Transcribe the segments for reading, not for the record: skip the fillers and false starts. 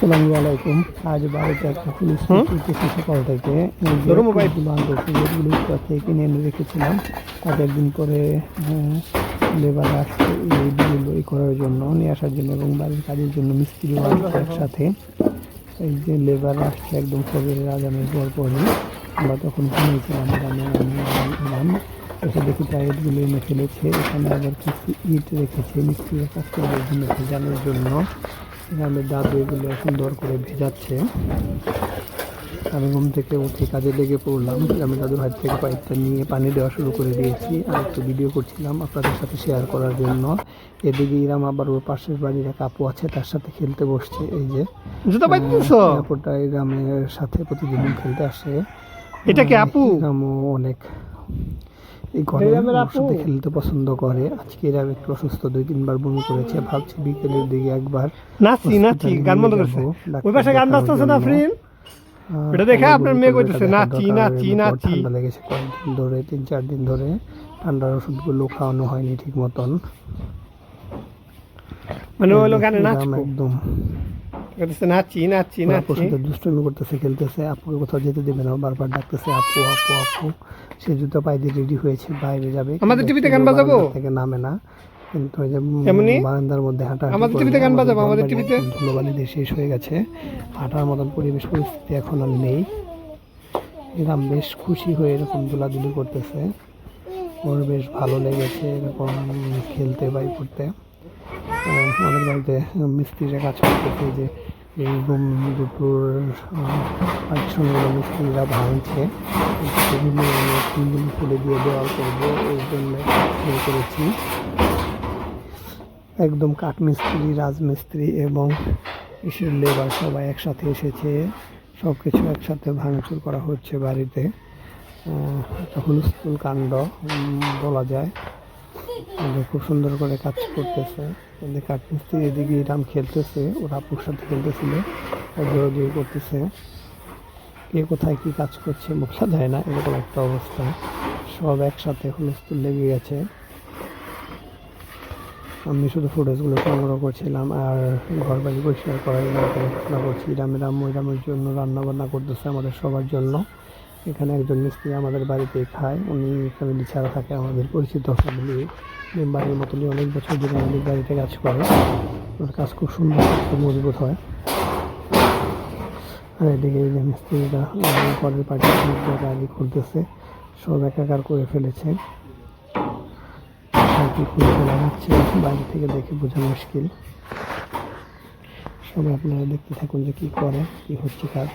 আসসালামু আলাইকুম। আজ বাড়িতে একটা পুলিশ চলতেছে সকাল থেকে। যেগুলো আনতেছে যেগুলো থেকে কিনে এনে রেখেছিলাম, আজ একদিন পরে লেবার আসছে এইগুলো করার জন্য, নিয়ে আসার জন্য এবং বাড়ির কাজের জন্য মিস্ত্রিও আসছে একসাথে। এই যে লেবার আসছে একদম ফজরের আজানের পর পরই, আমরা তখন ঘুমিয়েছিলাম, আমি এসে দেখি টায়ারগুলো এনে ফেলেছে। এখানে আবার কিছু ইট রেখেছে মিস্ত্রির কাজ করার জন্য ভেজানোর জন্য। এখানে দাদু এগুলো সুন্দর করে ভেজাচ্ছে। আমি ঘুম থেকে উঠে কাজে লেগে পড়লাম। আমি দাদুর হাত থেকে পাইপটা নিয়ে পানি দেওয়া শুরু করে দিয়েছি আর একটু ভিডিও করছিলাম আপনাদের সাথে শেয়ার করার জন্য। এদিকে ইরাম আবার ওর পাশের বাড়ির এক আপু আছে, তার সাথে খেলতে বসছে। এই যে আপুটা ইরামের সাথে প্রতিদিন খেলতে আসে। এটা কি আপু? ইরামও অনেক এই গরমে ওর সাথে খেলতে পছন্দ করে। আজকে এরা একটু অসুস্থ, 2-3 বার বমি করেছে। ভাবছি বিকেলের দিকে একবার নাচি গান বন্ধ করছে। ওই পাশে গান বাজতেছে না ফ্রেন্ড, এটা দেখে আপনার মেয়ে কইতেছে নাচি। ঠান্ডা লেগেছে কয়েকদিন ধরে, 3-4 দিন ধরে ঠান্ডার ওষুধগুলো খাওয়ানো হয়নি ঠিক মতন। মানে ওই লোক গানে নাচবো একদম নাচি দুষ্টুমি করতেছে, খেলতেছে। আপুকে কোথাও যেতে দেবে না, বারবার ডাকতেছে আপু আপু আপু। সে জুতো পায়ে দিয়ে রেডি হয়েছে, বাইরে যাবে। আমাদের টিভিতে গান বাজাবো থেকে নামে না, কিন্তু ওই যে এমনি বারান্দার মধ্যে হাঁটা, আমাদের টিভিতে গান বাজাবো। আমাদের টিভিতে ধুলোবালি দিয়ে শেষ হয়ে গেছে, হাঁটার মতন পরিবেশ পরিস্থিতি এখন আর নেই। এরকম বেশ খুশি হয়ে এরকম দোলাদুলি করতেছে, ওর বেশ ভালো লেগেছে এরকম খেলতে বাই করতে। আমাদের বাড়িতে মিস্ত্রিরা কাজ করতেছে, যে এই রুম দুটোর পার্টিশনগুলো মিস্ত্রিরা ভাঙছে, সেগুলো টিনগুলো খুলে দিয়ে দেওয়াল করবো, এই জন্য করেছি। একদম কাঠমিস্ত্রি, রাজমিস্ত্রি এবং ইসের লেবার সবাই একসাথে এসেছে, সব কিছু একসাথে ভাঙচুর করা হচ্ছে বাড়িতে। একটা হুলস্থুল কাণ্ড বলা যায়। খুব সুন্দর করে কাজ করতেছে। কাঠমিস্ত্রি এদিকে ইরাম খেলতেছে, ওরা আপুর সাথে খেলতেছিল, জোরাজুরি করতেছে। কে কোথায় কি কাজ করছে বোঝা যায় না, এরকম একটা অবস্থা। সব একসাথে হুলস্থুল লেগে গেছে। আমি শুধু ফুটেজগুলো সংগ্রহ করছিলাম আর ঘর বাড়ি পরিষ্কার করার জন্য চেষ্টা করছি। ইরামের জন্য রান্না বান্না করতেছে আমাদের সবার জন্য। এখানে একজন মিস্ত্রি আমাদের বাড়িতেই খায়, উনি ফ্যামিলি ছাড়া থাকে, আমাদের পরিচিত ফ্যামিলি মেম্বারের মতনই অনেক বছর ধরে আমাদের বাড়িতে কাজ করে। ওর কাজ খুব সুন্দর, খুব মজবুত হয়। আর এদিকে এই যে মিস্ত্রিরা পরের পার্টি গাড়ি খুলতেছে, সব একাকার করে ফেলেছে। কি করে লাগাচ্ছে বাইরে থেকে দেখে বোঝা মুশকিল। সবাই আপনারা দেখতে থাকুন যে কি করে, কি হচ্ছে কাজ।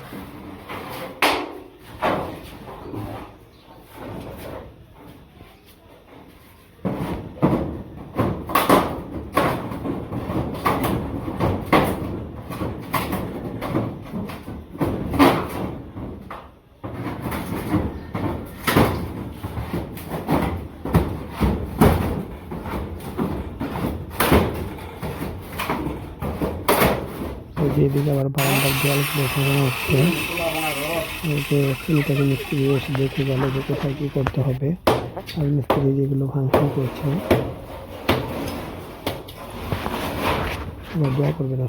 যেদিকে আবার বারান্দার দেওয়ালগুলো সাজানো হচ্ছে, এই যে ফুলটাকে মিস্ত্রি এসে দেখে গেল যে কোথায় কী করতে হবে, আর মিস্ত্রি যেগুলো ভাঙচুর করছে। দোয়া করবেন।